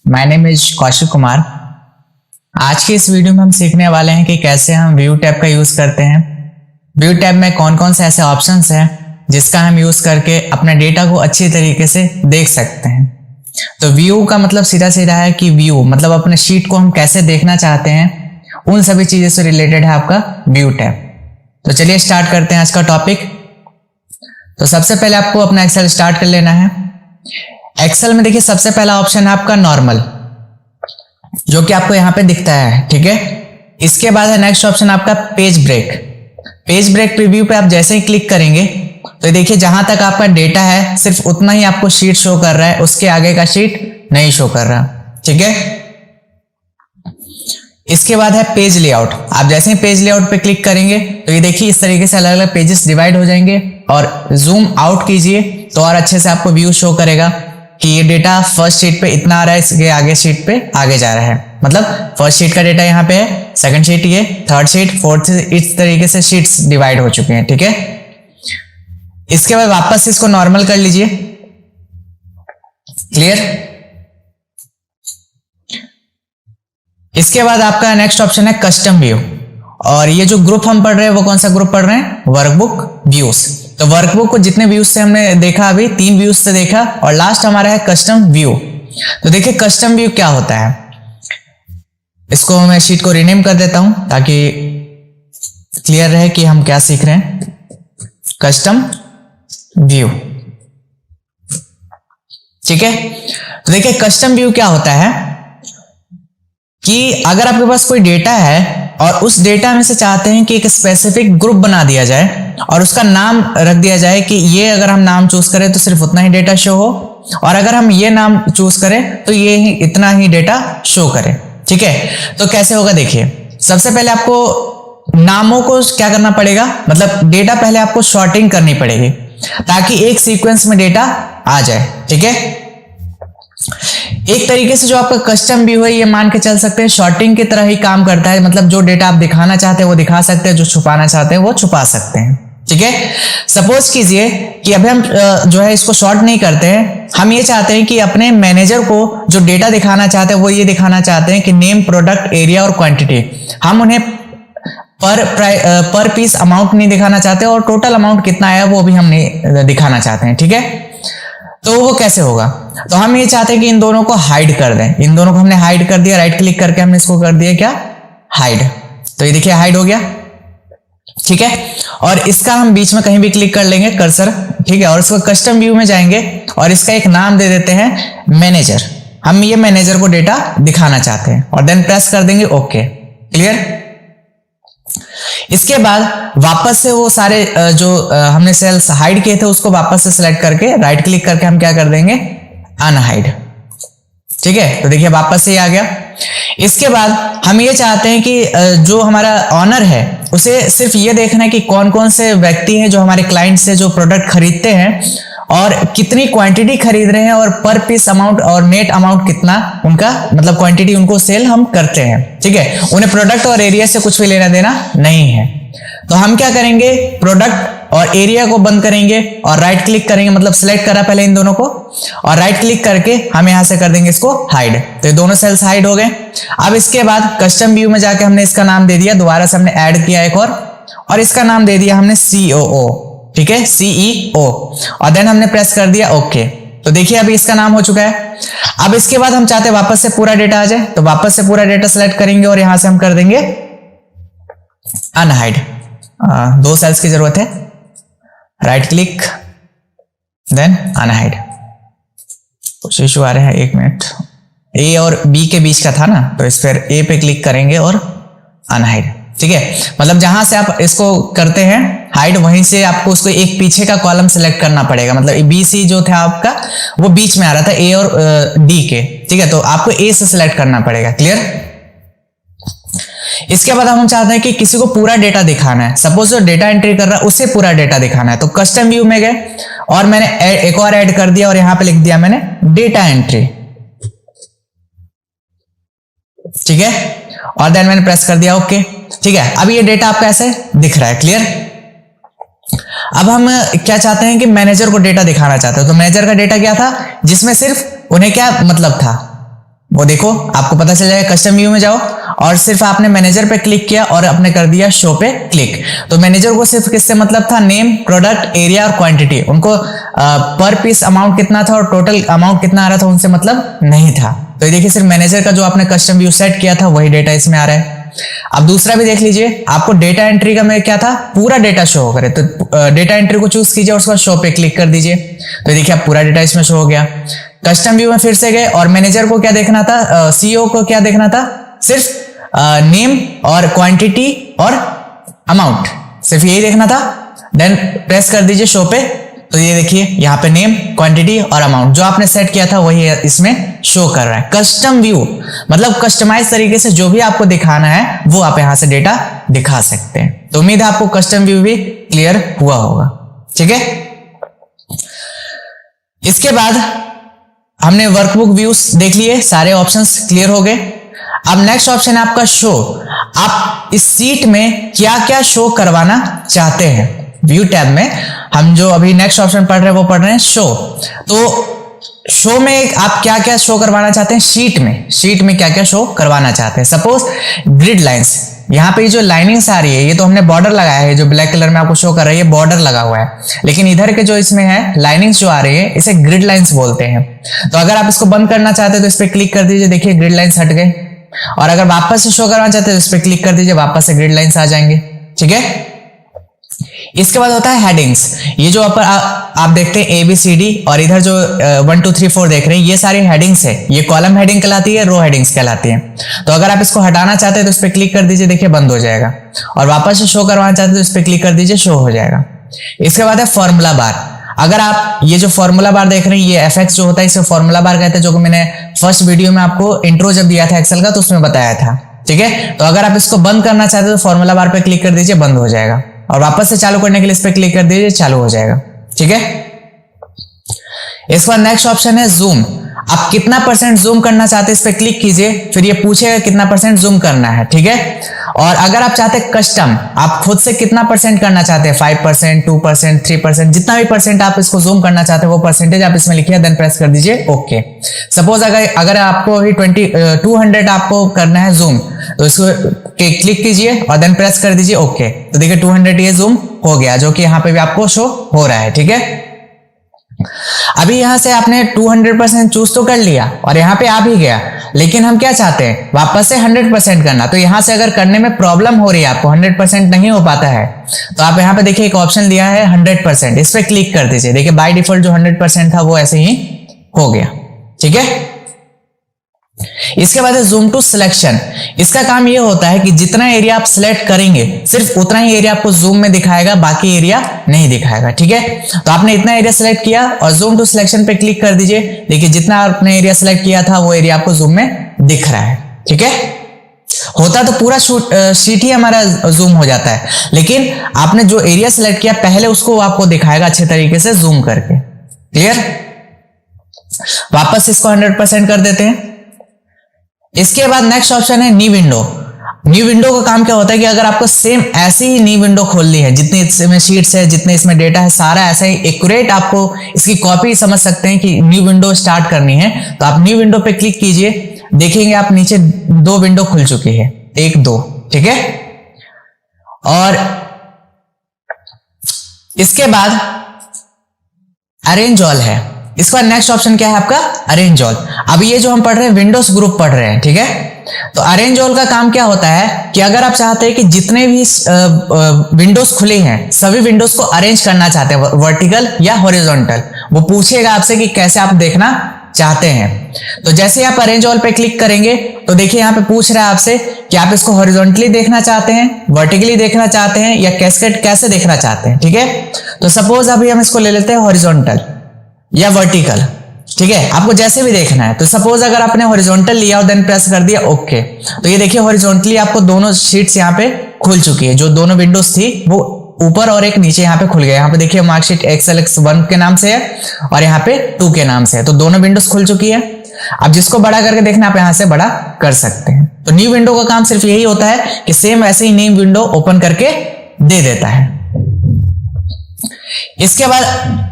My name is Kaushik Kumar. आज के इस वीडियो में हम सीखने वाले हैं कि कैसे हम व्यू टैब का यूज करते हैं। व्यू टैब में कौन कौन से ऐसे ऑप्शंस हैं जिसका हम यूज करके अपने डेटा को अच्छी तरीके से देख सकते हैं। तो व्यू का मतलब सीधा सीधा है कि व्यू मतलब अपने शीट को हम कैसे देखना चाहते हैं, उन सभी चीजों से रिलेटेड है आपका व्यू टैब। तो चलिए स्टार्ट करते हैं आज का टॉपिक। तो सबसे पहले आपको अपना एक्सेल स्टार्ट कर लेना है। एक्सेल में देखिए सबसे पहला ऑप्शन है आपका नॉर्मल, जो कि आपको यहां पे दिखता है, ठीक है। इसके बाद है नेक्स्ट ऑप्शन आपका page break. Page break preview पे आप जैसे ही क्लिक करेंगे तो देखिए जहां तक आपका डेटा है सिर्फ उतना ही आपको शीट शो कर रहा है, उसके आगे का शीट नहीं शो कर रहा, ठीक है। इसके बाद है पेज लेआउट। आप जैसे ही पेज लेआउट पे क्लिक करेंगे तो ये देखिए इस तरीके से अलग अलग पेजेस डिवाइड हो जाएंगे, और जूम आउट कीजिए तो और अच्छे से आपको व्यू शो करेगा कि ये डेटा फर्स्ट शीट पे इतना आ रहा है, इसके आगे शीट पे आगे जा रहा है। मतलब फर्स्ट शीट का डेटा यहाँ पे है, सेकंड शीट ये, थर्ड शीट, फोर्थ, इस तरीके से शीट्स डिवाइड हो चुके हैं, ठीक है। इसके बाद वापस इसको नॉर्मल कर लीजिए। क्लियर। इसके बाद आपका नेक्स्ट ऑप्शन है कस्टम व्यू, और ये जो ग्रुप हम पढ़ रहे हैं वो कौन सा ग्रुप पढ़ रहे हैं? Workbook views. तो वर्कबुक को जितने व्यूज से हमने देखा, अभी 3 व्यूज से देखा, और लास्ट हमारा है कस्टम व्यू। तो देखिए कस्टम व्यू क्या होता है, इसको मैं शीट को रीनेम कर देता हूं ताकि क्लियर रहे कि हम क्या सीख रहे हैं। कस्टम व्यू, ठीक है। तो देखिए कस्टम व्यू क्या होता है कि अगर आपके पास कोई डेटा है और उस डेटा में से चाहते हैं कि एक स्पेसिफिक ग्रुप बना दिया जाए और उसका नाम रख दिया जाए कि ये अगर हम नाम चूज करें तो सिर्फ उतना ही डेटा शो हो, और अगर हम ये नाम चूज करें तो ये ही इतना ही डेटा शो करे, ठीक है। तो कैसे होगा देखिए, सबसे पहले आपको नामों को क्या करना पड़ेगा, मतलब डेटा पहले आपको शॉर्टिंग करनी पड़ेगी ताकि एक सीक्वेंस में डेटा आ जाए, ठीक है। एक तरीके से जो आपका कस्टम व्यू है ये मान के चल सकते हैं शॉर्टिंग की तरह ही काम करता है। मतलब जो डेटा आप दिखाना चाहते हैं वो दिखा सकते हैं, जो छुपाना चाहते हैं वो छुपा सकते हैं, ठीक है। सपोज कीजिए कि अभी हम जो है इसको शॉर्ट नहीं करते हैं, हम ये चाहते हैं कि अपने मैनेजर को जो डेटा दिखाना चाहते हैं वो ये दिखाना चाहते हैं कि नेम, प्रोडक्ट, एरिया और क्वांटिटी। हम उन्हें पर पीस अमाउंट नहीं दिखाना चाहते और टोटल अमाउंट कितना आया वो भी हम नहीं दिखाना चाहते हैं, ठीक है। तो वो कैसे होगा, तो हम ये चाहते हैं कि इन दोनों को हाइड कर दें। इन दोनों को हमने हाइड कर दिया, राइट क्लिक करके हमने इसको कर दिया क्या, हाइड। तो ये देखिए हाइड हो गया, ठीक है। और इसका हम बीच में कहीं भी क्लिक कर लेंगे कर्सर, ठीक है, और इसको कस्टम व्यू में जाएंगे और इसका एक नाम दे देते हैं मैनेजर। हम ये मैनेजर को डेटा दिखाना चाहते हैं और देन प्रेस कर देंगे ओके। क्लियर। इसके बाद वापस से वो सारे जो हमने सेल्स हाइड किए थे उसको वापस से सिलेक्ट करके राइट क्लिक करके हम क्या कर देंगे, अनहाइड, ठीक है। तो देखिए वापस से आ गया। इसके बाद हम ये चाहते हैं कि जो हमारा ऑनर है उसे सिर्फ ये देखना है कि कौन कौन से व्यक्ति हैं जो हमारे क्लाइंट से जो प्रोडक्ट खरीदते हैं और कितनी क्वांटिटी खरीद रहे हैं, और पर पीस अमाउंट और नेट अमाउंट कितना उनका, मतलब क्वांटिटी उनको सेल हम करते हैं, ठीक है। उन्हें प्रोडक्ट और एरिया से कुछ भी लेना देना नहीं है। तो हम क्या करेंगे, प्रोडक्ट और एरिया को बंद करेंगे और राइट क्लिक करेंगे, मतलब सिलेक्ट करा पहले इन दोनों को, और राइट क्लिक करके हम यहां से कर देंगे इसको हाइड। तो ये दोनों सेल्स हाइड हो गए। अब इसके बाद कस्टम व्यू में जाके हमने इसका नाम दे दिया, दोबारा से हमने ऐड किया एक और इसका नाम दे दिया हमने COO, ठीक है, CEO, और देन हमने प्रेस कर दिया ओके। तो देखिए अभी इसका नाम हो चुका है। अब इसके बाद हम चाहते हैं वापस से पूरा डेटा आ जाए, तो वापस से पूरा डेटा सेलेक्ट करेंगे और यहां से हम कर देंगे अनहाइड। 2 सेल्स की जरूरत है, राइट क्लिक देन अनहाइड। कुछ इशू आ रहे हैं, 1 मिनट। A और B के बीच का था ना, तो इस पर A पे क्लिक करेंगे और अनहाइड, ठीक है। मतलब जहां से आप इसको करते हैं हाइड, वहीं से आपको उसको एक पीछे का कॉलम सेलेक्ट करना पड़ेगा। मतलब BC जो था आपका वो बीच में आ रहा था A और D के, ठीक है। तो आपको A से सिलेक्ट करना पड़ेगा। क्लियर। इसके बाद हम चाहते हैं कि किसी को पूरा डेटा दिखाना है, सपोज जो डेटा एंट्री कर रहा है उसे पूरा डेटा दिखाना है। तो कस्टम व्यू में गए और मैंने एक और ऐड कर दिया और यहां पे लिख दिया मैंने डेटा एंट्री, ठीक है, और देन मैंने प्रेस कर दिया ओके, ठीक है। अब ये डेटा आपका ऐसे दिख रहा है। क्लियर। अब हम क्या चाहते हैं कि मैनेजर को डेटा दिखाना चाहते हैं। तो मैनेजर का डेटा क्या था, जिसमें सिर्फ उन्हें क्या मतलब था, वो देखो, आपको पता चल जाएगा। कस्टम व्यू में जाओ और सिर्फ आपने मैनेजर पे क्लिक किया और आपने कर दिया शो पे क्लिक। तो मैनेजर को सिर्फ किससे मतलब था, नेम, प्रोडक्ट, एरिया और क्वांटिटी, उनको पर पीस अमाउंट कितना था और टोटल अमाउंट कितना आ रहा था उनसे मतलब नहीं था। तो ये देखिए सिर्फ मैनेजर का जो आपने कस्टम व्यू सेट किया था वही डेटा इसमें आ रहा है। अब दूसरा भी देख लीजिए, आपको डेटा एंट्री का में क्या था, पूरा डेटा शो करे, तो डेटा एंट्री को चूज कीजिए और उसके बाद शो पे क्लिक कर दीजिए। तो देखिए अब पूरा डेटा इसमें शो हो गया। कस्टम व्यू में फिर से गए और मैनेजर को क्या देखना था, सीईओ को क्या देखना था, सिर्फ नेम और क्वांटिटी और अमाउंट, सिर्फ यही देखना था। देन प्रेस कर दीजिए शो पे। तो ये देखिए यहाँ पे नेम, क्वांटिटी और अमाउंट जो आपने सेट किया था वही इसमें शो कर रहा है। कस्टम व्यू मतलब कस्टमाइज तरीके से जो भी आपको दिखाना है वो आप यहां से डेटा दिखा सकते हैं। तो उम्मीद है आपको कस्टम व्यू भी क्लियर हुआ होगा। ठीक है, इसके बाद हमने वर्कबुक व्यूज देख लिए, सारे ऑप्शंस क्लियर हो गए। अब नेक्स्ट ऑप्शन है आपका शो। आप इस सीट में क्या क्या शो करवाना चाहते हैं। व्यू टैब में हम जो अभी नेक्स्ट ऑप्शन पढ़ रहे हैं वो पढ़ रहे हैं शो। तो शो में आप क्या क्या शो करवाना चाहते हैं, शीट में क्या क्या शो करवाना चाहते हैं। सपोज ग्रिड लाइंस, यहाँ पे जो लाइनिंग्स आ रही है ये तो हमने बॉर्डर लगाया है, जो ब्लैक कलर में आपको शो कर रही है बॉर्डर लगा हुआ है, लेकिन इधर के जो इसमें है लाइनिंग्स जो आ रही है इसे ग्रिड लाइंस बोलते हैं। तो अगर आप इसको बंद करना चाहते हैं तो इस पर क्लिक कर दीजिए, देखिए ग्रिड लाइंस हट गए। और अगर वापस से शो करवाना चाहते हैं तो इस पर क्लिक कर दीजिए, वापस से ग्रिड लाइंस आ जाएंगे। ठीक है, इसके बाद होता है हेडिंग्स। ये जो आप देखते हैं ABCD और इधर जो 1 2 3 4 देख रहे हैं ये सारी हेडिंग्स है। ये कॉलम हेडिंग कहलाती है, रो हेडिंग्स कहलाती है। तो अगर आप इसको हटाना चाहते हैं तो इस पर क्लिक कर दीजिए, देखिए बंद हो जाएगा। और वापस से शो करवाना चाहते हैं तो इस पर क्लिक कर दीजिए, शो हो जाएगा। इसके बाद है फॉर्मूला बार। अगर आप ये जो फॉर्मूला बार देख रहे हैं ये FX जो होता है इसे फॉर्मूला बार कहते हैं, जो कि मैंने फर्स्ट वीडियो में आपको इंट्रो जब दिया था एक्सेल का तो उसमें बताया था। ठीक है, तो अगर आप इसको बंद करना चाहते हैं तो फॉर्मूला बार पे क्लिक कर दीजिए, बंद हो जाएगा। और वापस से चालू करने के लिए इस पे क्लिक कर दीजिए, चालू हो जाएगा। ठीक है, इसके बाद नेक्स्ट ऑप्शन है जूम। आप कितना % जूम करना चाहते हैं इस पे क्लिक कीजिए, फिर ये पूछेगा कितना % जूम करना है। ठीक है, और अगर आप चाहते हैं कस्टम, आप खुद से कितना % करना चाहते हैं, 5%, 2%, 3%, जितना भी % आप इसको जूम करना चाहते हैं वो परसेंटेज आप इसमें लिखिए, देन प्रेस कर दीजिए ओके। सपोज अगर आपको 200 आपको करना है जूम तो इसको क्लिक कीजिए और देन प्रेस कर दीजिए ओके। तो देखिए 200 ये जूम हो गया, जो कि यहाँ पे भी आपको शो हो रहा है। ठीक है, अभी यहां से आपने 200% चूज तो कर लिया और यहां पे आ भी गया, लेकिन हम क्या चाहते हैं वापस से 100% करना। तो यहां से अगर करने में प्रॉब्लम हो रही है, आपको 100% नहीं हो पाता है, तो आप यहां पे देखिए एक ऑप्शन दिया है 100%, इस पे क्लिक कर दीजिए। देखिए बाय डिफॉल्ट जो 100% था वो ऐसे ही हो गया। ठीक है, इसके बाद है जूम टू सिलेक्शन। इसका काम ये होता है कि जितना एरिया आप सिलेक्ट करेंगे सिर्फ उतना ही एरिया आपको जूम में दिखाएगा, बाकी एरिया नहीं दिखाएगा। ठीक है, तो आपने इतना एरिया सिलेक्ट किया और जूम टू सिलेक्शन पे क्लिक कर दीजिए। देखिए जितना आपने एरिया सिलेक्ट किया था वो एरिया आपको जूम में दिख रहा है। ठीक है, होता तो पूरा शीट ही हमारा जूम हो जाता है, लेकिन आपने जो एरिया सिलेक्ट किया पहले उसको आपको दिखाएगा अच्छे तरीके से जूम करके। क्लियर, वापस इसको 100% कर देते हैं। इसके बाद नेक्स्ट ऑप्शन है न्यू विंडो। न्यू विंडो का काम क्या होता है कि अगर आपको सेम ऐसी ही न्यू विंडो खोलनी है, जितनी इसमें शीट्स है, जितने इसमें डेटा है, सारा ऐसा ही एक्यूरेट आपको इसकी कॉपी समझ सकते हैं कि न्यू विंडो स्टार्ट करनी है, तो आप न्यू विंडो पे क्लिक कीजिए। देखेंगे आप नीचे 2 विंडो खुल चुकी है, 1 2। ठीक है, और इसके बाद अरेंज ऑल है। इसका नेक्स्ट ऑप्शन क्या है आपका, अरेंज ऑल। अभी ये जो हम पढ़ रहे हैं विंडोज ग्रुप पढ़ रहे हैं। ठीक है, तो अरेंज ऑल का काम क्या होता है कि अगर आप चाहते हैं कि जितने भी विंडोज खुले हैं सभी विंडोज को अरेंज करना चाहते हैं वर्टिकल या हॉरिजॉन्टल, वो पूछेगा आपसे कि कैसे आप देखना चाहते हैं। तो जैसे ही आप अरेंज ऑल पे क्लिक करेंगे तो देखिए यहाँ पे पूछ रहा है आपसे कि आप इसको हॉरिजॉन्टली देखना चाहते हैं, वर्टिकली देखना चाहते हैं, या कैस्केड कैसे देखना चाहते हैं। ठीक है, तो सपोज अभी हम इसको ले लेते हैं हॉरिजॉन्टल या वर्टिकल। ठीक है, आपको जैसे भी देखना है। तो सपोज अगर आपने हॉरिजॉन्टल लिया और देन प्रेस कर दिया ओके, तो ये देखिए हॉरिजॉन्टली आपको दोनों शीट्स यहाँ पे खुल चुकी है। जो दोनों विंडोज थी वो ऊपर और एक नीचे यहाँ पे खुल गया। यहाँ पे देखिए मार्कशीट XLX1 के नाम से है और यहाँ पे 2 के नाम से है, तो दोनों विंडोज खुल चुकी है। अब जिसको बड़ा करके देखना आप यहाँ से बड़ा कर सकते हैं। तो न्यू विंडो का काम सिर्फ यही होता है कि सेम ऐसे ही न्यू विंडो ओपन करके दे देता है। इसके बाद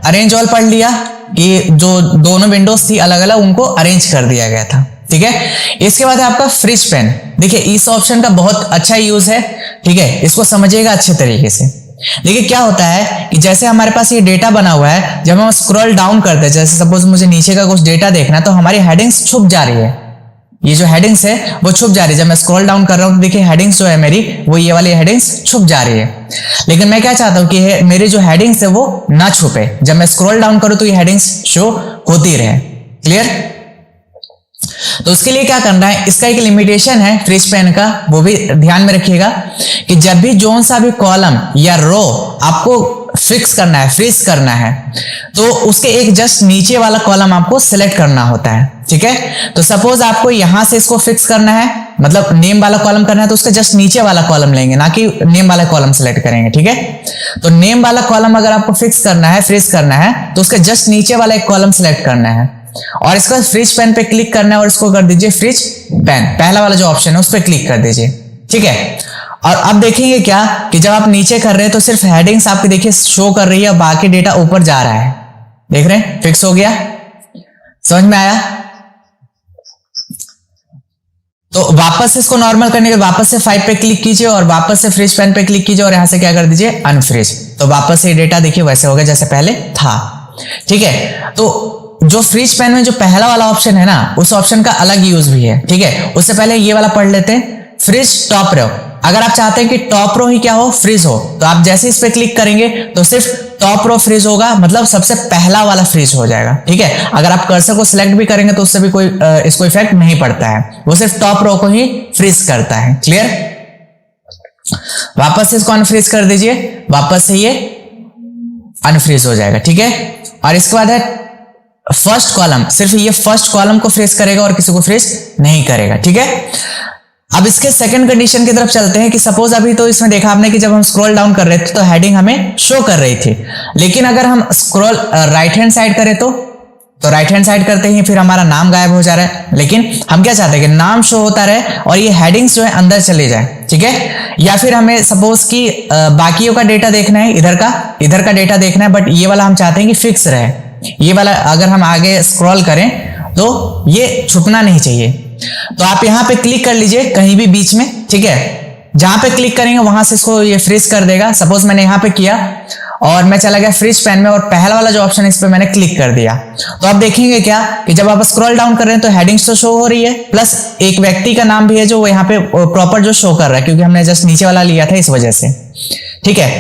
अरेंज ऑल पढ़ लिया कि जो दोनों विंडोज थी अलग अलग उनको अरेंज कर दिया गया था। ठीक है। इसके बाद है आपका फ्रिज पेन। देखिए इस ऑप्शन का बहुत अच्छा यूज है, ठीक है, इसको समझिएगा अच्छे तरीके से। देखिए क्या होता है कि जैसे हमारे पास ये डेटा बना हुआ है, जब हम स्क्रॉल डाउन करते हैं, जैसे सपोज मुझे नीचे का कुछ डेटा देखना है, तो हमारी हेडिंग्स छुप जा रही है। ये जो हेडिंग्स है वो छुप जा रही है। जब मैं स्क्रॉल डाउन कर रहा हूं तो देखिए हेडिंग्स जो है मेरी, वो ये वाली हेडिंग्स छुप जा रही है। लेकिन मैं क्या चाहता हूं कि मेरी जो हेडिंग्स है वो ना छुपे, जब मैं स्क्रॉल डाउन करूं तो ये हेडिंग्स शो होती रहे। क्लियर? तो उसके लिए क्या करना है, इसका एक लिमिटेशन है फ्रिज पेन का, वो भी ध्यान में रखिएगा कि जब भी जोन सा भी कॉलम या रो आपको फिक्स करना है, फ्रीज करना है, तो उसके एक जस्ट नीचे वाला कॉलम आपको सिलेक्ट करना होता है। ठीक है, तो सपोज आपको यहां से इसको फिक्स करना है, मतलब नेम वाला कॉलम करना है, तो उसका जस्ट नीचे वाला कॉलम लेंगे, ना कि नेम वाला कॉलम सिलेक्ट करेंगे। ठीक है, तो नेम वाला कॉलम अगर आपको फिक्स करना है, फ्रीज करना है, तो उसका जस्ट नीचे वाला एक कॉलम सिलेक्ट करना है और इसका फ्रिज पेन पे क्लिक करना है और इसको कर दीजिए फ्रिज पेन, पहला वाला जो ऑप्शन है उस पर क्लिक कर दीजिए। ठीक है, और अब देखेंगे क्या कि जब आप नीचे कर रहे हैं तो सिर्फ हेडिंग्स आपकी देखिए शो कर रही है, बाकी डेटा ऊपर जा रहा है। देख रहे हैं, फिक्स हो गया, समझ में आया? तो वापस इसको नॉर्मल करने के वापस से 5 पे क्लिक कीजिए और वापस से फ्रिज पेन पे क्लिक कीजिए और यहां से क्या कर दीजिए, अनफ्रिज। तो वापस से डेटा देखिए वैसे हो गया जैसे पहले था। ठीक है, तो जो फ्रिज पेन में जो पहला वाला ऑप्शन है ना, उस ऑप्शन का अलग यूज भी है। ठीक है, उससे पहले ये वाला पढ़ लेते हैं, फ्रिज टॉप रो। अगर आप चाहते हैं कि टॉप रो ही क्या हो, फ्रीज हो, तो आप जैसे इस पे क्लिक करेंगे तो सिर्फ टॉप रो फ्रीज होगा, मतलब सबसे पहला वाला फ्रीज हो जाएगा। ठीक है, अगर आप कर्सर को सिलेक्ट भी करेंगे तो उससे भी कोई इसको इफेक्ट नहीं पड़ता है, वो सिर्फ टॉप रो को ही फ्रीज करता है। क्लियर? वापस से इसको अनफ्रीज कर दीजिए, वापस से ये अनफ्रीज हो जाएगा। ठीक है, और इसके बाद है फर्स्ट कॉलम, सिर्फ ये फर्स्ट कॉलम को फ्रीज करेगा और किसी को फ्रीज नहीं करेगा। ठीक है, अब इसके सेकंड कंडीशन की तरफ चलते हैं कि सपोज अभी तो इसमें देखा आपने कि जब हम स्क्रॉल डाउन कर रहे थे तो हेडिंग हमें शो कर रही थी, लेकिन अगर हम स्क्रॉल राइट हैंड साइड करें तो राइट हैंड साइड करते ही फिर हमारा नाम गायब हो जा रहा है। लेकिन हम क्या चाहते हैं कि नाम शो होता रहे और ये हेडिंग्स जो है अंदर चले जाए। ठीक है, या फिर हमें सपोज कि बाकियों का डेटा देखना है, इधर का डेटा देखना है, बट ये वाला हम चाहते हैं कि फिक्स रहे। ये वाला अगर हम आगे स्क्रॉल करें तो ये छुपना नहीं चाहिए। तो आप यहां पे क्लिक कर लीजिए कहीं भी बीच में। ठीक है, जहां पे क्लिक करेंगे वहां से इसको ये फ्रीज कर देगा। सपोज मैंने यहां पे किया और मैं चला गया फ्रीज पेन में और पहला वाला जो ऑप्शन है इस पे मैंने क्लिक कर दिया, तो आप देखेंगे क्या कि जब आप स्क्रॉल डाउन कर रहे हैं तो हेडिंग्स तो शो हो रही है, प्लस एक व्यक्ति का नाम भी है जो वो यहाँ पे प्रॉपर जो शो कर रहा है, क्योंकि हमने जस्ट नीचे वाला लिया था इस वजह से। ठीक है,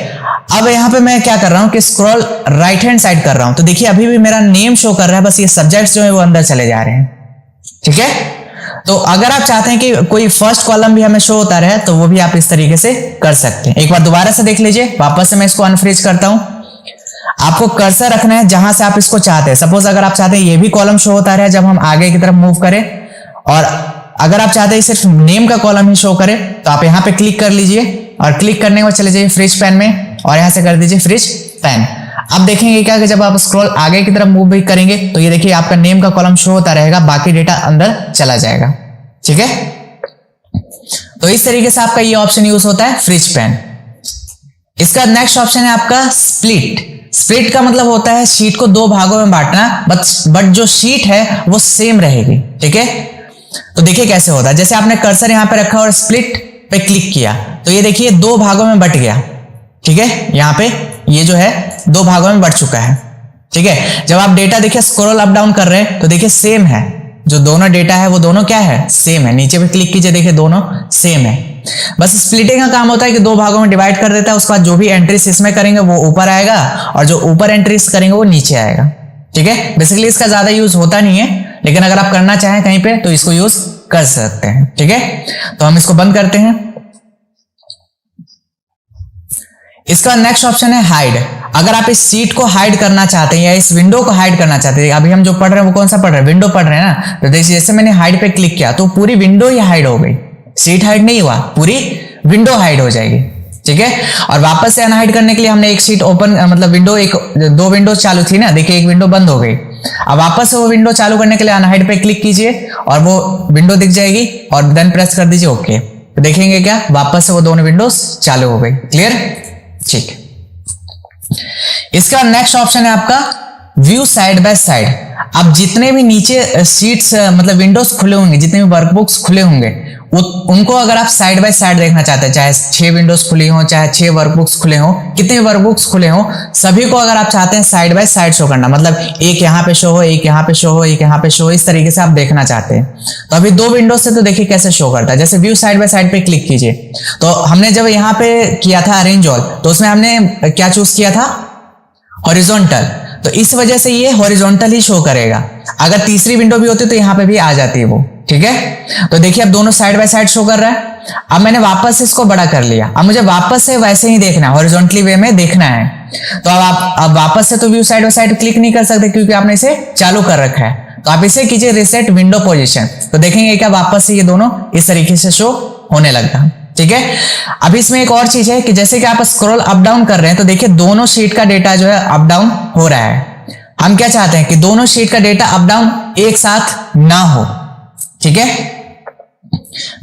अब यहाँ पे मैं क्या कर रहा हूं कि स्क्रॉल राइट हैंड साइड कर रहा हूं, तो देखिए अभी भी मेरा नेम शो कर रहा है, बस ये सब्जेक्ट्स जो है वो अंदर चले जा रहे हैं। ठीक है, तो अगर आप चाहते हैं कि कोई फर्स्ट कॉलम भी हमें शो होता रहे तो वो भी आप इस तरीके से कर सकते हैं। एक बार दोबारा से देख लीजिए, वापस से मैं इसको अनफ्रीज करता हूं। आपको कर्सर रखना है जहां से आप इसको चाहते हैं। सपोज अगर आप चाहते हैं ये भी कॉलम शो होता रहे जब हम आगे की तरफ मूव करें, और अगर आप चाहते हैं सिर्फ नेम का कॉलम ही शो करे तो आप यहां पे क्लिक कर लीजिए और क्लिक करने के बाद चले जाइए फ्रिज पेन में और यहां से कर दीजिए फ्रिज पेन। अब देखेंगे क्या कि जब आप स्क्रॉल आगे की तरफ मूव भी करेंगे तो ये देखिए आपका नेम का कॉलम शो होता रहेगा, बाकी डेटा अंदर चला जाएगा। ठीक है, तो इस तरीके से आपका ये ऑप्शन यूज होता है फ्रिज पेन। इसका नेक्स्ट ऑप्शन है आपका स्प्लिट। स्प्लिट का मतलब होता है शीट को दो भागों में बांटना, बट जो शीट है वो सेम रहेगी। ठीक है, तो देखिए कैसे होता है। जैसे आपने कर्सर यहां पे रखा और स्प्लिट पे क्लिक किया तो ये देखिए दो भागों में बट गया। ठीक है, यहां पे ये जो है दो भागों में बट चुका है। ठीक है, जब आप डेटा देखिए स्क्रॉल अप डाउन कर रहे हैं तो देखिए सेम है, जो दोनों डेटा है वो दोनों क्या है, सेम है। नीचे पे क्लिक कीजिए, देखिए दोनों सेम है। बस स्प्लिटिंग का काम होता है कि दो भागों में डिवाइड कर देता है, उसके बाद जो भी एंट्रीज इसमें करेंगे वो ऊपर आएगा और जो ऊपर एंट्रीज करेंगे वो नीचे आएगा। ठीक है, बेसिकली इसका ज्यादा यूज होता नहीं है, लेकिन अगर आप करना चाहें कहीं पे तो इसको यूज कर सकते हैं। ठीक है, तो हम इसको बंद करते हैं। इसका नेक्स्ट ऑप्शन है हाइड। अगर आप इस सीट को हाइड करना चाहते हैं या इस विंडो को हाइड करना चाहते हैं, अभी हम जो पढ़ रहे हैं वो कौन सा पढ़ रहे हैं, विंडो पढ़ रहे हैं ना, तो देखिए जैसे मैंने हाइड पे क्लिक किया तो पूरी विंडो ही हाइड हो गई, सीट हाइड नहीं हुआ, पूरी विंडो हाइड हो जाएगी। ठीक है, और वापस से अनहाइड करने के लिए हमने एक सीट ओपन, मतलब विंडो, एक दो विंडो चालू थी ना, देखिए एक विंडो बंद हो गई। अब वापस से वो विंडो चालू करने के लिए अनहाइड पे क्लिक कीजिए और वो विंडो दिख जाएगी और देन प्रेस कर दीजिए ओके, तो देखेंगे क्या वापस से वो दोनों विंडोज चालू हो गई। क्लियर? ठीक। इसका नेक्स्ट ऑप्शन है आपका व्यू साइड बाय साइड। अब जितने भी नीचे शीट्स मतलब विंडोज खुले होंगे, जितने भी वर्कबुक्स खुले होंगे, उनको अगर आप साइड बाय साइड देखना चाहते हैं, चाहे 6 विंडोज खुली हो, चाहे 6 वर्कबुक्स खुले हो, कितने भी वर्कबुक्स खुले हो, सभी को अगर आप चाहते हैं साइड बाय साइड शो करना, मतलब एक यहाँ पे शो हो, एक यहाँ पे शो हो, एक यहाँ पे शो हो, इस तरीके से आप देखना चाहते हैं, तो अभी 2 विंडोज से तो देखिए कैसे शो करता है। जैसे व्यू साइड बाय साइड पे क्लिक कीजिए, तो हमने जब यहाँ पे किया था अरेंज ऑल, तो उसमें हमने क्या चूज किया था, हॉरिजॉन्टल, तो इस वजह से ये हॉरिजॉन्टल ही शो करेगा। अगर तीसरी विंडो भी होती तो यहाँ पे भी आ जाती है वो, ठीक है। तो देखिए अब दोनों साइड बाय साइड शो कर रहा है। अब मैंने वापस इसको बड़ा कर लिया, अब मुझे वापस से वैसे ही देखना है, हॉरिजॉन्टली वे में देखना है। तो अब वापस से तो view side by side click नहीं कर सकते क्योंकि आपने इसे चालू कर रखा है, तो आप इसे कीजिए रिसेट विंडो पोजीशन, तो देखेंगे क्या वापस से ये दोनों इस तरीके से शो होने लगा, ठीक है। अब इसमें एक और चीज है कि जैसे कि आप स्क्रॉल अप डाउन कर रहे हैं, तो देखिए दोनों शीट का डेटा जो है अप डाउन हो रहा है। हम क्या चाहते हैं कि दोनों शीट का डेटा अप डाउन एक साथ ना हो, ठीक है,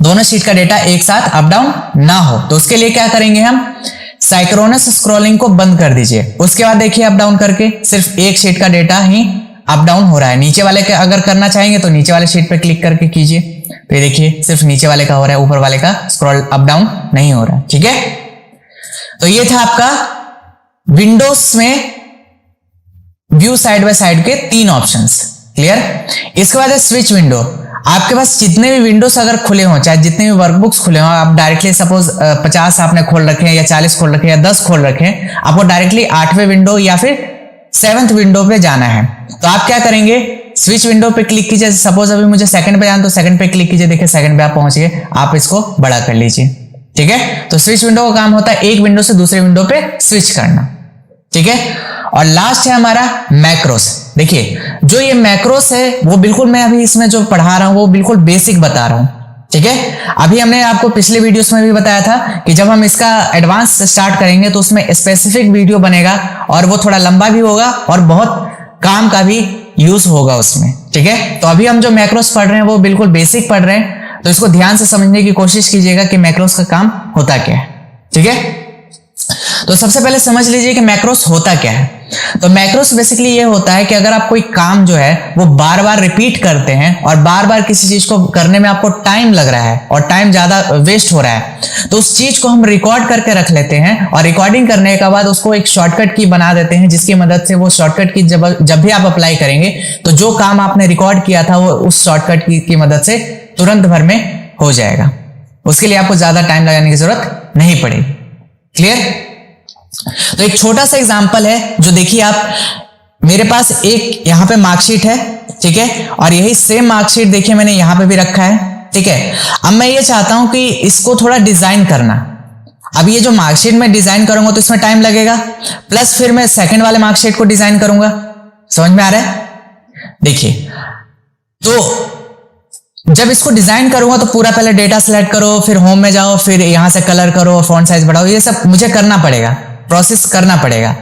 दोनों शीट का डेटा एक साथ अप डाउन ना हो। तो उसके लिए क्या करेंगे, हम साइक्रोनस स्क्रॉलिंग को बंद कर दीजिए। उसके बाद देखिए अप डाउन करके सिर्फ एक शीट का डेटा ही अप डाउन हो रहा है। नीचे वाले के अगर करना चाहेंगे तो नीचे वाले शीट पे क्लिक करके कीजिए, तो ये देखिए सिर्फ नीचे वाले का हो रहा है, ऊपर वाले का स्क्रॉल अप डाउन नहीं हो रहा है, ठीक है। तो ये था आपका विंडोज में व्यू साइड बाय साइड के 3 ऑप्शंस, क्लियर। इसके बाद है स्विच विंडो। आपके पास जितने भी विंडोज अगर खुले हों, चाहे जितने भी वर्कबुक्स खुले हों, आप डायरेक्टली सपोज 50 आपने खोल रखे हैं या 40 खोल रखे हैं या 10 खोल रखे हैं, आपको डायरेक्टली 8वें विंडो या फिर 7th विंडो पे जाना है। तो आप क्या करेंगे, स्विच विंडो पे क्लिक कीजिए। सपोज अभी मुझे सेकंड पे जाना, तो सेकंड पे क्लिक कीजिए, देखिए सेकंड पे आप पहुंच गए, आप इसको बड़ा कर लीजिए, ठीक है। तो स्विच विंडो का काम होता है एक विंडो से दूसरे विंडो पे स्विच करना, ठीक है। और लास्ट है हमारा मैक्रोस। देखिए जो ये मैक्रोस है वो बिल्कुल मैं अभी इसमें जो पढ़ा रहा हूं वो बिल्कुल बेसिक बता रहा हूं, ठीक है। अभी हमने आपको पिछले वीडियोस में भी बताया था कि जब हम इसका एडवांस स्टार्ट करेंगे तो उसमें स्पेसिफिक वीडियो बनेगा और वो थोड़ा लंबा भी होगा और बहुत काम का भी यूज होगा उसमें, ठीक है। तो अभी हम जो मैक्रोस पढ़ रहे हैं वो बिल्कुल बेसिक पढ़ रहे हैं, तो इसको ध्यान से समझने की कोशिश कीजिएगा कि मैक्रोस का काम होता क्या है, ठीक है। तो सबसे पहले समझ लीजिए कि मैक्रोस होता क्या है। तो मैक्रोस बेसिकली ये होता है कि अगर आप कोई काम जो है वो बार बार रिपीट करते हैं और बार बार किसी चीज को करने में आपको टाइम लग रहा है और टाइम ज्यादा वेस्ट हो रहा है, तो उस चीज को हम रिकॉर्ड करके रख लेते हैं और रिकॉर्डिंग करने के बाद उसको एक शॉर्टकट की बना देते हैं, जिसकी मदद से वो शॉर्टकट की जब भी आप अप्लाई करेंगे तो जो काम आपने रिकॉर्ड किया था वो उस शॉर्टकट की मदद से तुरंत भर में हो जाएगा। उसके लिए आपको ज्यादा टाइम लगाने की जरूरत नहीं पड़ेगी, क्लियर। तो एक छोटा सा एग्जांपल है जो देखिए आप, मेरे पास एक यहाँ पे मार्कशीट है, ठीक है, और यही सेम मार्कशीट देखिए मैंने यहाँ पे भी रखा है, ठीक है। अब मैं ये चाहता हूं कि इसको थोड़ा डिजाइन करना। अब ये जो मार्कशीट में डिजाइन करूंगा तो इसमें टाइम लगेगा, प्लस फिर मैं सेकंड वाले मार्कशीट को डिजाइन करूंगा। समझ में आ रहा है? देखिए तो जब इसको डिजाइन करूंगा तो पूरा पहले डेटा सेलेक्ट करो, फिर होम में जाओ, फिर यहां से कलर करो, फॉन्ट साइज बढ़ाओ, ये सब मुझे करना पड़ेगा, प्रोसेस करना पड़ेगा।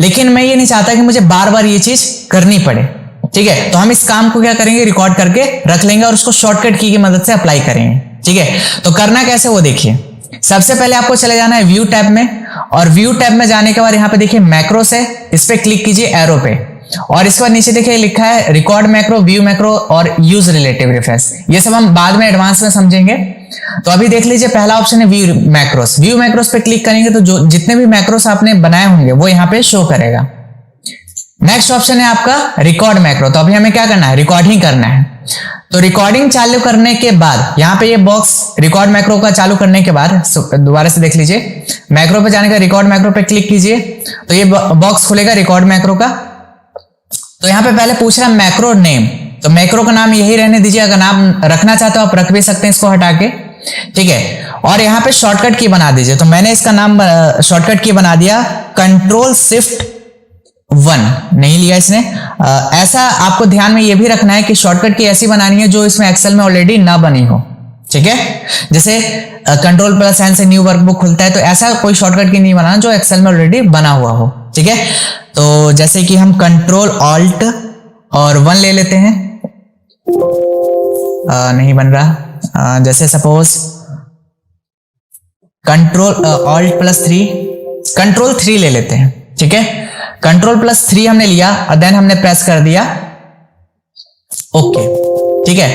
लेकिन मैं ये नहीं चाहता कि मुझे बार बार ये चीज करनी पड़े, ठीक है। तो हम इस काम को क्या करेंगे, रिकॉर्ड करके रख लेंगे और उसको शॉर्टकट की मदद से अप्लाई करेंगे, ठीक है। तो करना कैसे वो देखिए। सबसे पहले आपको चले जाना है व्यू टैब में, और व्यू टैब में जाने के बाद यहाँ पे देखिए मैक्रोस है, इस पे क्लिक कीजिए एरो पे, और इसके बाद नीचे देखिए लिखा है रिकॉर्ड मैक्रो, व्यू मैक्रो और यूज रिलेटिव रिफ्रेश। ये सब हम बाद में एडवांस में समझेंगे। तो अभी देख लीजिए पहला ऑप्शन है व्यू मैक्रोस। व्यू मैक्रोस पे क्लिक करेंगे तो जो जितने भी मैक्रोस आपने बनाए होंगे वो यहाँ पे शो करेगा। नेक्स्ट ऑप्शन है आपका रिकॉर्ड मैक्रो। तो अभी हमें क्या करना है, रिकॉर्डिंग करना है। तो रिकॉर्डिंग चालू करने के बाद यहाँ पे ये बॉक्स रिकॉर्ड मैक्रो का चालू करने के बाद दोबारा से देख लीजिए, मैक्रो पे जाने का रिकॉर्ड मैक्रो पे क्लिक कीजिए तो ये बॉक्स खुलेगा रिकॉर्ड मैक्रो का। तो यहाँ पे पहले पूछ रहा है मैक्रो नेम, तो मैक्रो का नाम यही रहने दीजिए। अगर नाम रखना चाहते हो आप रख भी सकते हैं इसको हटा के, ठीक है। और यहाँ पे शॉर्टकट की बना दीजिए। तो मैंने इसका नाम शॉर्टकट की बना दिया Ctrl+Shift+1, नहीं लिया इसने। ऐसा आपको ध्यान में ये भी रखना है कि शॉर्टकट की ऐसी बनानी है जो इसमें एक्सेल में ऑलरेडी ना बनी हो, ठीक है। जैसे Ctrl+N से न्यू वर्कबुक खुलता है, तो ऐसा कोई शॉर्टकट की नहीं बनाना जो एक्सेल में ऑलरेडी बना हुआ हो, ठीक है। तो जैसे कि हम Ctrl+Alt+1 ले लेते हैं, नहीं बन रहा। जैसे सपोज Ctrl+Alt+3 ले लेते हैं, ठीक है। Ctrl+3 हमने लिया और देन हमने प्रेस कर दिया ओके। ठीक है,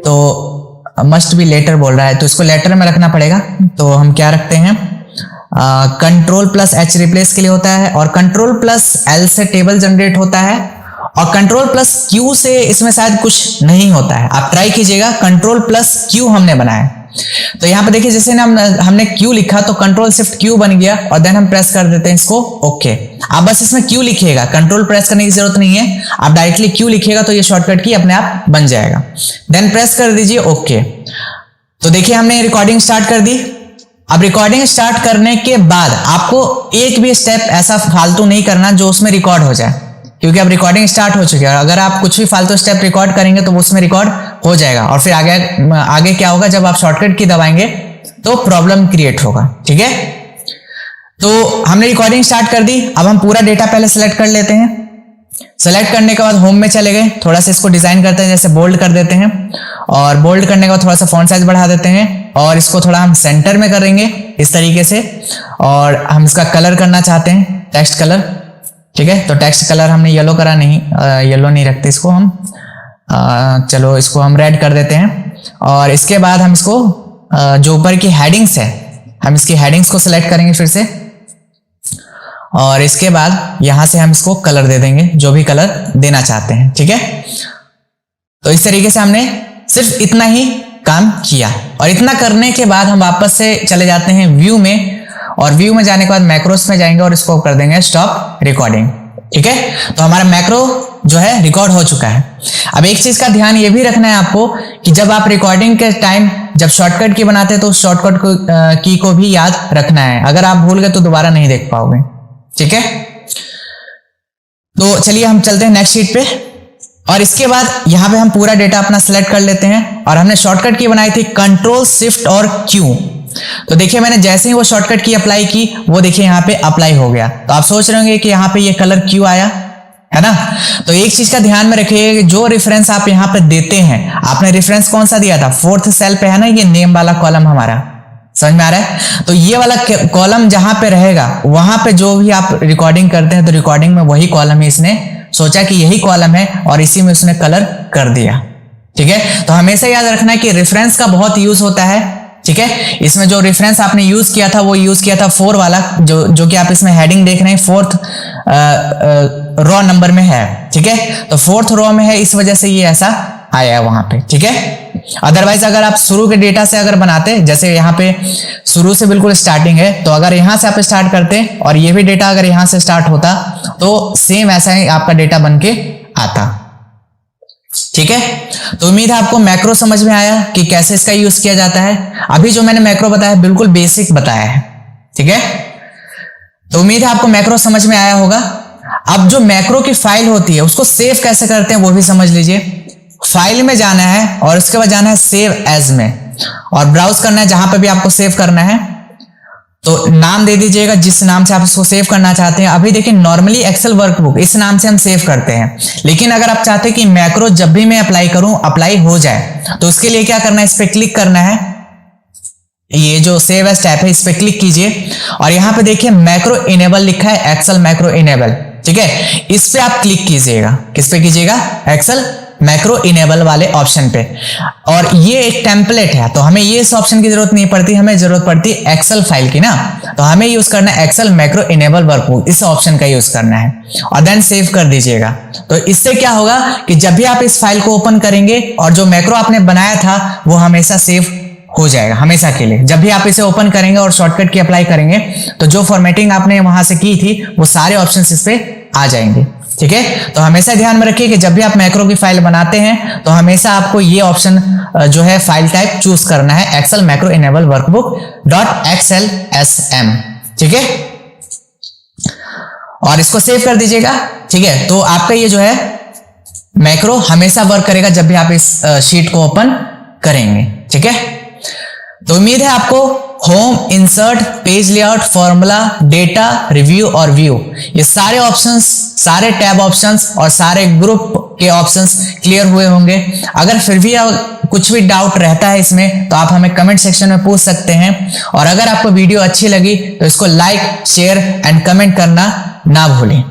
तो मस्ट बी लेटर बोल रहा है तो इसको लेटर में रखना पड़ेगा। तो हम क्या रखते हैं, Ctrl+H रिप्लेस के लिए होता है और Ctrl+L से टेबल जनरेट होता है और Ctrl+Q से इसमें शायद कुछ नहीं होता है, आप ट्राई कीजिएगा। Ctrl+Q हमने बनाया। तो यहाँ पे देखिए जैसे ना हमने Q लिखा तो Ctrl+Shift+Q बन गया और देन हम प्रेस कर देते हैं इसको ओके। आप बस इसमें Q लिखिएगा, कंट्रोल प्रेस करने की जरूरत नहीं है, आप डायरेक्टली Q लिखिएगा तो ये शॉर्टकट की अपने आप बन जाएगा। देन प्रेस कर दीजिए ओके। तो देखिए हमने रिकॉर्डिंग स्टार्ट कर दी। अब रिकॉर्डिंग स्टार्ट करने के बाद आपको एक भी स्टेप ऐसा फालतू नहीं करना जो उसमें रिकॉर्ड हो जाए, क्योंकि अब रिकॉर्डिंग स्टार्ट हो चुकी है। अगर आप कुछ भी फालतू स्टेप रिकॉर्ड करेंगे तो उसमें रिकॉर्ड हो जाएगा और फिर आगे क्या होगा, जब आप शॉर्टकट की दबाएंगे तो प्रॉब्लम क्रिएट होगा। ठीक है, तो हमने रिकॉर्डिंग स्टार्ट कर दी। अब हम पूरा डेटा पहले सेलेक्ट कर लेते हैं। सेलेक्ट करने के बाद होम में चले गए, थोड़ा सा इसको डिजाइन करते हैं, जैसे बोल्ड कर देते हैं और बोल्ड करने के बाद थोड़ा सा फॉन्ट साइज बढ़ा देते हैं और इसको थोड़ा हम सेंटर में करेंगे इस तरीके से। और हम इसका कलर करना चाहते हैं टेक्स्ट कलर। ठीक है, तो टेक्स्ट कलर हमने येलो करा नहीं, येलो नहीं रखते इसको हम, चलो इसको हम रेड कर देते हैं। और इसके बाद हम इसको जो ऊपर की हेडिंग्स है हम इसकी हेडिंग्स को सिलेक्ट करेंगे फिर से और इसके बाद यहां से हम इसको कलर दे देंगे जो भी कलर देना चाहते हैं। ठीक है, तो इस तरीके से हमने सिर्फ इतना ही काम किया और इतना करने के बाद हम वापस से चले जाते हैं व्यू में और व्यू में जाने के बाद मैक्रोस में जाएंगे और इसको कर देंगे स्टॉप रिकॉर्डिंग। ठीक है, तो हमारा मैक्रो जो है रिकॉर्ड हो चुका है। अब एक चीज का ध्यान ये भी रखना है आपको कि जब आप रिकॉर्डिंग के टाइम जब शॉर्टकट की बनाते हैं तो शॉर्टकट की को भी याद रखना है, अगर आप भूल गए तो दोबारा नहीं देख पाओगे। ठीक है, तो चलिए हम चलते हैं नेक्स्ट शीट पे और इसके बाद यहां पे हम पूरा डेटा अपना सिलेक्ट कर लेते हैं और हमने शॉर्टकट की बनाई थी Ctrl+Shift और Q। तो देखिए मैंने जैसे ही वो शॉर्टकट की अप्लाई की वो देखिए यहाँ पे अप्लाई हो गया। तो आप सोच रहे होंगे कि यहाँ पे ये कलर क्यों आया, है ना। तो एक चीज का ध्यान में रखिए, जो रेफरेंस आप यहाँ पे देते हैं, आपने रेफरेंस कौन सा दिया था, 4th सेल पे है ना ये नेम वाला कॉलम हमारा, समझ में आ रहा है। तो ये वाला कॉलम जहां पे रहेगा वहां पे जो भी आप रिकॉर्डिंग करते हैं तो रिकॉर्डिंग में वही कॉलम ही इसने सोचा कि यही कॉलम है और इसी में उसने कलर कर दिया। ठीक है, तो हमेशा याद रखना है कि रेफरेंस का बहुत यूज होता है। ठीक है, इसमें जो रेफरेंस आपने यूज किया था वो यूज किया था 4 वाला, जो कि आप इसमें हेडिंग देख रहे हैं 4th रो नंबर में है। ठीक है, तो 4th रो में है, इस वजह से ये ऐसा आया है वहां पे। ठीक है, अदरवाइज अगर आप शुरू के डेटा से अगर बनाते, जैसे यहाँ पे शुरू से बिल्कुल स्टार्टिंग है, तो अगर यहां से आप स्टार्ट करते और ये भी डेटा अगर यहां से स्टार्ट होता तो सेम ऐसा ही आपका डेटा बन के आता। ठीक है, तो उम्मीद है आपको मैक्रो समझ में आया कि कैसे इसका यूज किया जाता है। अभी जो मैंने मैक्रो बताया बिल्कुल बेसिक बताया है। ठीक है, तो उम्मीद है आपको मैक्रो समझ में आया होगा। अब जो मैक्रो की फाइल होती है उसको सेव कैसे करते हैं वो भी समझ लीजिए। फाइल में जाना है और उसके बाद जाना है सेव एज में और ब्राउज करना है जहां पे भी आपको सेव करना है। तो नाम दे दीजिएगा जिस नाम से आप इसको सेव करना चाहते हैं। अभी देखिए नॉर्मली एक्सेल वर्कबुक इस नाम से हम सेव करते हैं, लेकिन अगर आप चाहते हैं कि मैक्रो जब भी मैं अप्लाई करूं अप्लाई हो जाए, तो उसके लिए क्या करना है, इस पे क्लिक करना है। ये जो सेव एज टैब है इस पे क्लिक कीजिए और यहां पे देखिए मैक्रो इनेबल लिखा है, एक्सेल मैक्रो इनेबल। ठीक है, इस पे आप क्लिक कीजिएगा। किस पे कीजिएगा, एक्सेल मैक्रो इनेबल वाले ऑप्शन पे। और ये एक टेम्पलेट है तो हमें ये इस ऑप्शन की जरूरत नहीं पड़ती, हमें जरूरत पड़ती है एक्सेल फाइल की ना। तो हमें यूज करना है एक्सेल मैक्रो इनेबल वर्कबुक, इस ऑप्शन का यूज करना है और देन सेव कर दीजिएगा। तो इससे क्या होगा कि जब भी आप इस फाइल को ओपन करेंगे और जो मैक्रो आपने बनाया था वो हमेशा सेव हो जाएगा हमेशा के लिए। जब भी आप इसे ओपन करेंगे और शॉर्टकट की अप्लाई करेंगे तो जो फॉर्मेटिंग आपने वहां से की थी वो सारे ऑप्शन इस पे आ जाएंगे। ठीक है, तो हमेशा ध्यान में रखिए कि जब भी आप मैक्रो की फाइल बनाते हैं तो हमेशा आपको ये ऑप्शन जो है फाइल टाइप चूज करना है, Excel macro enable workbook .xlsm। ठीक है, और इसको सेव कर दीजिएगा। ठीक है, तो आपका ये जो है मैक्रो हमेशा वर्क करेगा जब भी आप इस शीट को ओपन करेंगे। ठीक है, तो उम्मीद है आपको home, insert, page layout, formula, data, review और व्यू, ये सारे ऑप्शंस, सारे टैब ऑप्शंस और सारे ग्रुप के ऑप्शंस क्लियर हुए होंगे। अगर फिर भी कुछ भी डाउट रहता है इसमें तो आप हमें कमेंट सेक्शन में पूछ सकते हैं। और अगर आपको वीडियो अच्छी लगी तो इसको लाइक, शेयर एंड कमेंट करना ना भूलें।